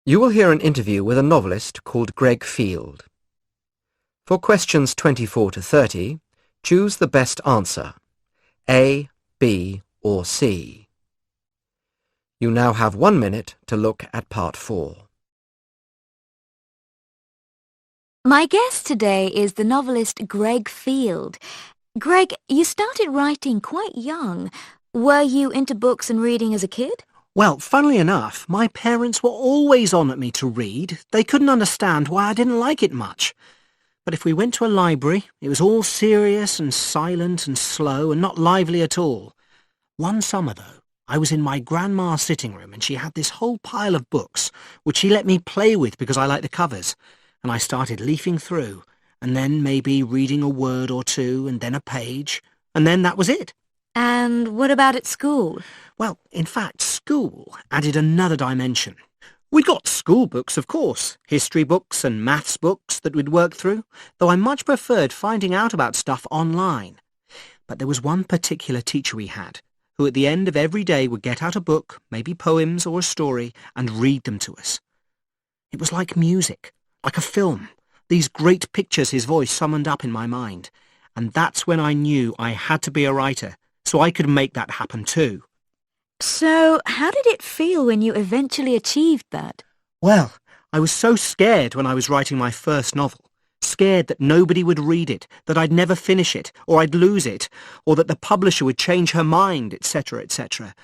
You will hear an interview with a novelist called Greg Field. For questions 24 to 30, choose the best answer, A, B, or C. You now have 1 minute to look at part 4. My guest today is the novelist Greg Field. Greg, you started writing quite young. Were you into books and reading as a kid? Well, funnily enough, my parents were always on at me to read. They couldn't understand why I didn't like it much. But if we went to a library, it was all serious and silent and slow and not lively at all. One summer, though, I was in my grandma's sitting room and she had this whole pile of books, which she let me play with because I liked the covers. And I started leafing through, and then maybe reading a word or two, and then a page, and then that was it. And what about at school? Well, in fact, school added another dimension. We'd got school books, of course, history books and maths books that we'd work through, though I much preferred finding out about stuff online. But there was one particular teacher we had, who at the end of every day would get out a book, maybe poems or a story, and read them to us. It was like music, like a film, these great pictures his voice summoned up in my mind. And that's when I knew I had to be a writer, so I could make that happen too. So, how did it feel when you eventually achieved that? Well, I was so scared when I was writing my first novel. Scared that nobody would read it, that I'd never finish it, or I'd lose it, or that the publisher would change her mind, etc., etc.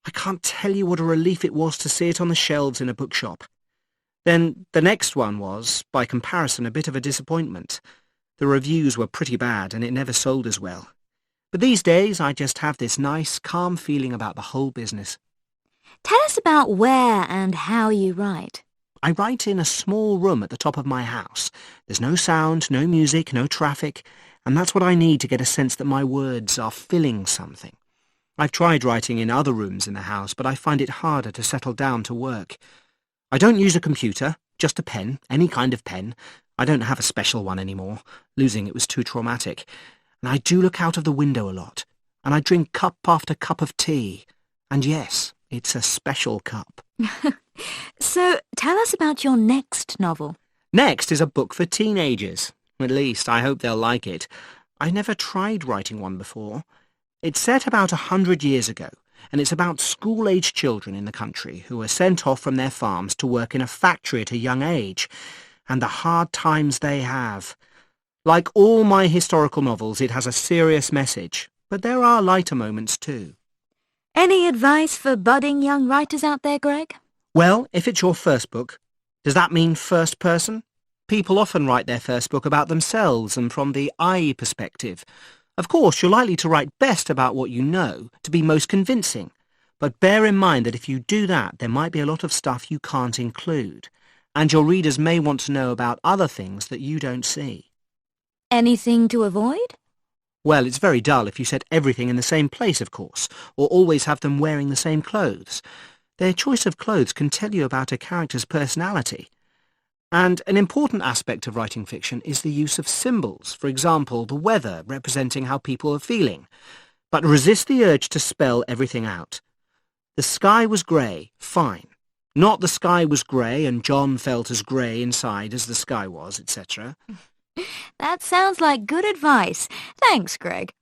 I can't tell you what a relief it was to see it on the shelves in a bookshop. Then the next one was, by comparison, a bit of a disappointment. The reviews were pretty bad and it never sold as well. But these days I just have this nice, calm feeling about the whole business. Tell us about where and how you write. I write in a small room at the top of my house. There's no sound, no music, no traffic, and that's what I need to get a sense that my words are filling something. I've tried writing in other rooms in the house, but I find it harder to settle down to work. I don't use a computer, just a pen, any kind of pen. I don't have a special one anymore. Losing it was too traumatic. And I do look out of the window a lot. And I drink cup after cup of tea. And yes, it's a special cup. So, tell us about your next novel. Next is a book for teenagers. At least, I hope they'll like it. I never tried writing one before. It's set about 100 years ago. And it's about school-aged children in the country who are sent off from their farms to work in a factory at a young age, and the hard times they have. Like all my historical novels, it has a serious message, but there are lighter moments too. Any advice for budding young writers out there, Greg? Well, if it's your first book, does that mean first person? People often write their first book about themselves and from the I perspective. Of course, you're likely to write best about what you know, to be most convincing. But bear in mind that if you do that, there might be a lot of stuff you can't include. And your readers may want to know about other things that you don't see. Anything to avoid? Well, it's very dull if you set everything in the same place, of course, or always have them wearing the same clothes. Their choice of clothes can tell you about a character's personality. And an important aspect of writing fiction is the use of symbols, for example, the weather representing how people are feeling. But resist the urge to spell everything out. The sky was grey, fine. Not the sky was grey and John felt as grey inside as the sky was, etc. That sounds like good advice. Thanks, Greg.